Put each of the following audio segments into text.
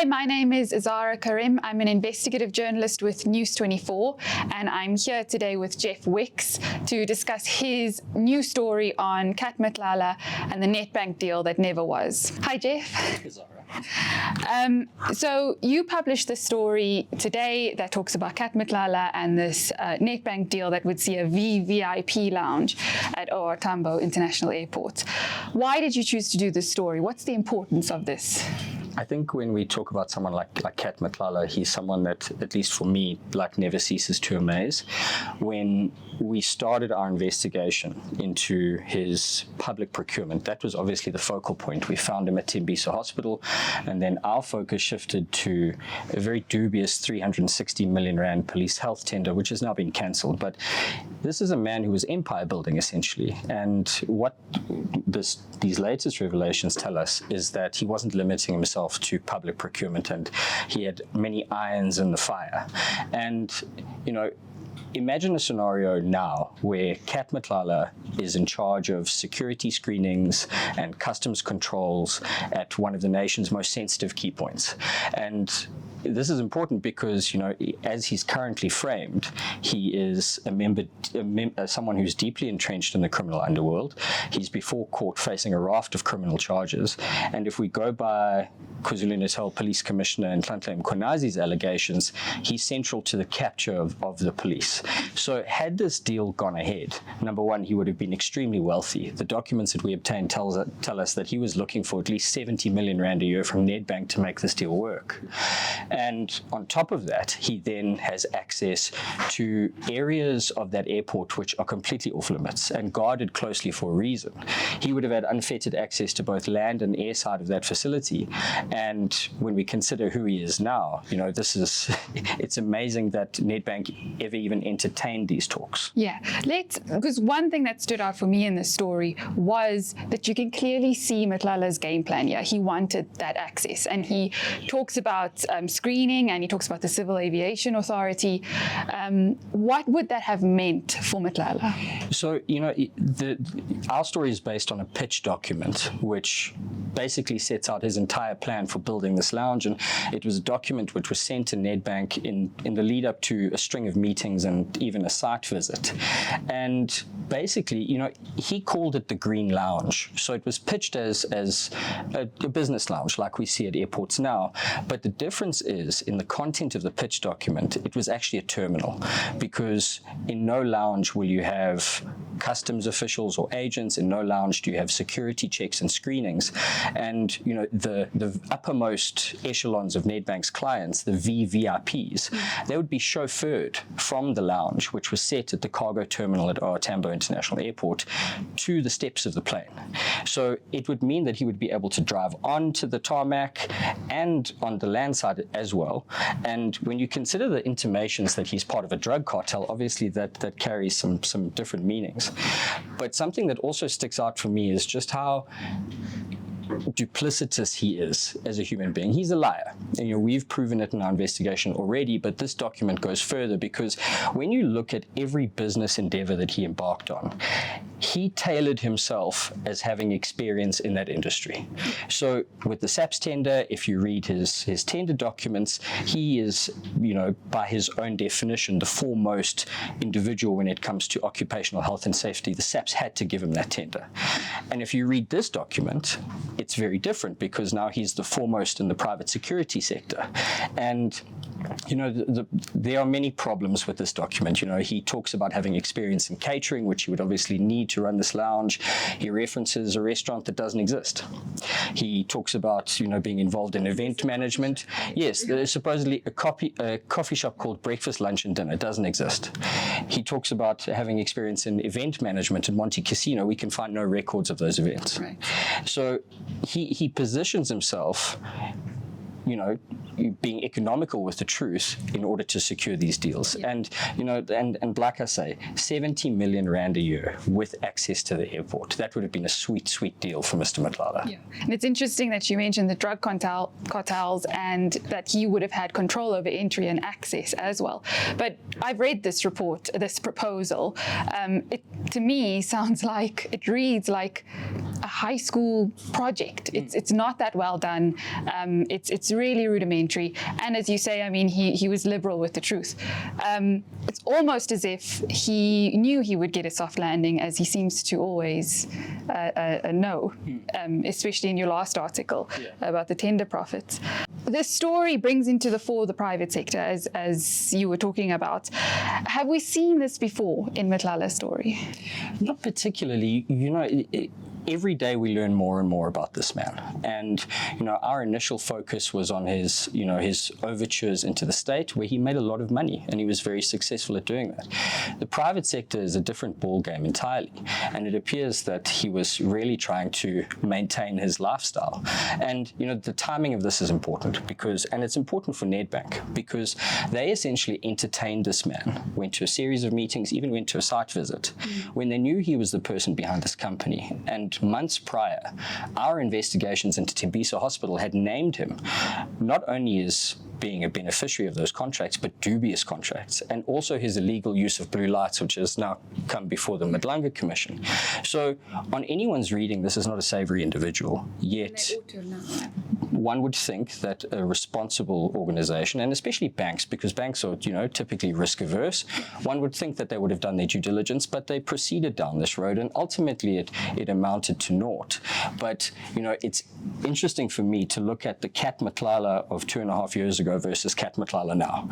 Hi, my name is Azarrah Karrim. I'm an investigative journalist with News 24, and I'm here today with Jeff Wicks to discuss his new story on Cat Matlala and the Nedbank deal that never was. Hi, Jeff. So you published this story today that talks about Cat Matlala and this Nedbank deal that would see a VVIP lounge at OR Tambo International Airport. Why did you choose to do this story? What's the importance of this? I think when we talk about someone like Cat Matlala, he's someone that, at least for me, never ceases to amaze. When we started our investigation into his public procurement, that was obviously the focal point. We found him at Tembisa Hospital, and then our focus shifted to a very dubious 360 million rand police health tender, which has now been cancelled. But this is a man who was empire building, essentially. And what these latest revelations tell us is that he wasn't limiting himself to public procurement, and he had many irons in the fire. And, imagine a scenario now where Cat Matlala is in charge of security screenings and customs controls at one of the nation's most sensitive key points. And this is important because, as he's currently framed, he is someone who's deeply entrenched in the criminal underworld. He's before court facing a raft of criminal charges. And if we go by KwaZulu-Natal Police Commissioner Nhlanhla Mkhonazi's allegations, he's central to the capture of the police. So had this deal gone ahead, number one, he would have been extremely wealthy. The documents that we obtained tell us that he was looking for at least 70 million rand a year from Nedbank to make this deal work. And on top of that, he then has access to areas of that airport which are completely off limits and guarded closely for a reason. He would have had unfettered access to both land and air side of that facility. And when we consider who he is now, it's amazing that Nedbank ever even entertained these talks. Yeah, because one thing that stood out for me in this story was that you can clearly see Matlala's game plan here. He wanted that access, and he talks about screening, and he talks about the Civil Aviation Authority. What would that have meant for Matlala? So, our story is based on a pitch document, which basically sets out his entire plan for building this lounge, and it was a document which was sent to Nedbank in the lead up to a string of meetings and even a site visit. And basically, he called it the Green Lounge. So it was pitched as a business lounge like we see at airports now. But the difference is, in the content of the pitch document, it was actually a terminal, because in no lounge will you have customs officials or agents. In no lounge do you have security checks and screenings. And the uppermost echelons of Nedbank's clients, the VVIPs, they would be chauffeured from the lounge, which was set at the cargo terminal at OR Tambo International Airport, to the steps of the plane. So it would mean that he would be able to drive onto the tarmac and on the land side as well. And when you consider the intimations that he's part of a drug cartel, obviously that carries some different meanings. But something that also sticks out for me is just how duplicitous he is as a human being. He's a liar. And, we've proven it in our investigation already, but this document goes further, because when you look at every business endeavor that he embarked on, he tailored himself as having experience in that industry. So with the SAPS tender, if you read his tender documents, he is, by his own definition, the foremost individual when it comes to occupational health and safety. The SAPS had to give him that tender. And if you read this document, it's very different, because now he's the foremost in the private security sector. And there are many problems with this document. He talks about having experience in catering, which he would obviously need to run this lounge. He references a restaurant that doesn't exist. He talks about, being involved in event management. Yes, there's supposedly a coffee shop called Breakfast, Lunch and Dinner. It doesn't exist. He talks about having experience in event management at Monte Casino. We can find no records of those events. Right. So he positions himself being economical with the truth in order to secure these deals. Yeah. And, and like I say, 70 million rand a year with access to the airport. That would have been a sweet, sweet deal for Mr. Matlala. Yeah. And it's interesting that you mentioned the drug cartels and that he would have had control over entry and access as well. But I've read this report, this proposal. It, to me, it reads like a high school project. It's not that well done. It's really rudimentary. And as you say, I mean, he was liberal with the truth. It's almost as if he knew he would get a soft landing, as he seems to always know, especially in your last article about the tender profits. This story brings into the fore the private sector, as you were talking about. Have we seen this before in Matlala's story? Not particularly. Every day we learn more and more about this man. And, our initial focus was on his overtures into the state, where he made a lot of money and he was very successful at doing that. The private sector is a different ballgame entirely. And it appears that he was really trying to maintain his lifestyle. And, the timing of this is important and it's important for Nedbank, because they essentially entertained this man, went to a series of meetings, even went to a site visit, when they knew he was the person behind this company. And months prior, our investigations into Tembisa Hospital had named him not only as being a beneficiary of those contracts, but dubious contracts, and also his illegal use of blue lights, which has now come before the Madlanga Commission. So on anyone's reading, this is not a savory individual, yet one would think that a responsible organization, and especially banks, because banks are, typically risk averse, one would think that they would have done their due diligence, but they proceeded down this road, and ultimately it amounted to naught. But, it's interesting for me to look at the Cat Matlala of 2.5 years ago versus Cat Matlala now.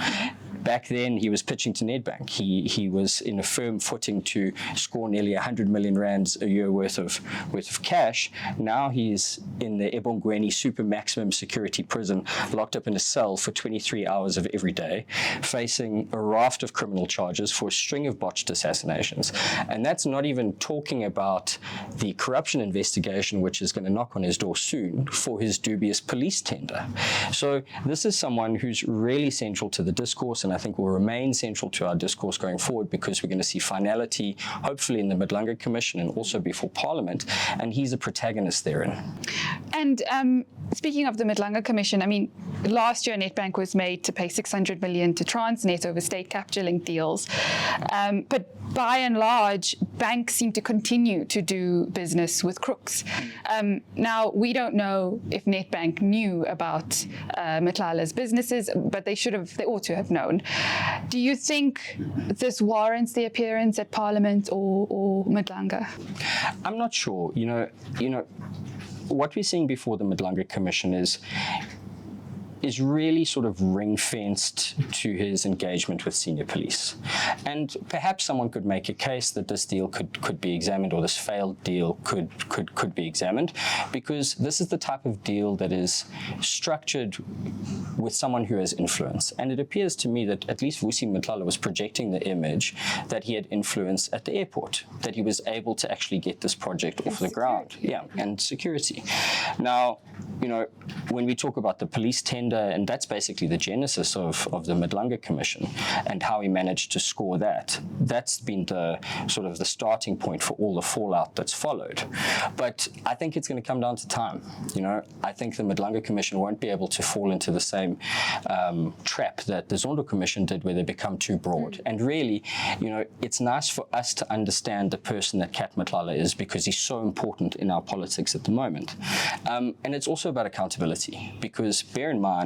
Back then, he was pitching to Nedbank. He was in a firm footing to score nearly 100 million rands a year worth of cash. Now he's in the Ebongweni super maximum security prison, locked up in a cell for 23 hours of every day, facing a raft of criminal charges for a string of botched assassinations. And that's not even talking about the corruption investigation, which is going to knock on his door soon, for his dubious police tender. So this is someone who's really central to the discourse, and I think will remain central to our discourse going forward, because we're going to see finality, hopefully in the Madlanga Commission and also before Parliament, and he's a protagonist therein. And speaking of the Madlanga Commission, I mean, last year Nedbank was made to pay 600 million to Transnet over state capture link deals, but by and large, banks seem to continue to do business with crooks. Now, we don't know if Nedbank knew about Matlala's businesses, but they ought to have known. Do you think this warrants the appearance at Parliament or Madlanga? I'm not sure. What we're seeing before the Madlanga Commission is really sort of ring-fenced to his engagement with senior police. And perhaps someone could make a case that this deal could be examined, or this failed deal could be examined, because this is the type of deal that is structured with someone who has influence. And it appears to me that at least Vusimusi was projecting the image that he had influence at the airport, that he was able to actually get this project off the ground. Yeah, and security. Now, when we talk about the police tender, and that's basically the genesis of the Madlanga Commission and how he managed to score that. That's been the sort of the starting point for all the fallout that's followed. But I think it's going to come down to time. I think the Madlanga Commission won't be able to fall into the same trap that the Zondo Commission did, where they become too broad. And really, it's nice for us to understand the person that Cat Matlala is, because he's so important in our politics at the moment. And it's also about accountability, because bear in mind,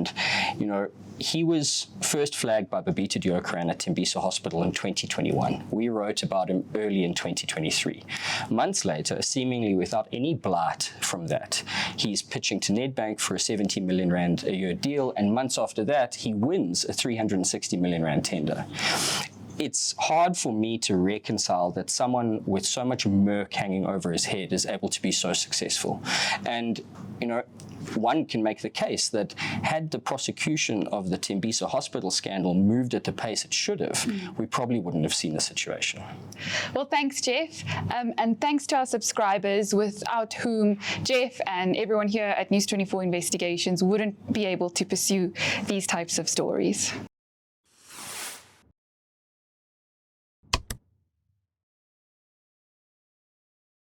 he was first flagged by Babita Deokaran at Tembisa Hospital in 2021. We wrote about him early in 2023. Months later, seemingly without any blight from that, he's pitching to Nedbank for a 70 million rand a year deal, and months after that, he wins a 360 million rand tender. it's hard for me to reconcile that someone with so much murk hanging over his head is able to be so successful. And, one can make the case that had the prosecution of the Tembisa hospital scandal moved at the pace it should have, we probably wouldn't have seen the situation. Well, thanks, Jeff. And thanks to our subscribers, without whom Jeff and everyone here at News 24 Investigations wouldn't be able to pursue these types of stories.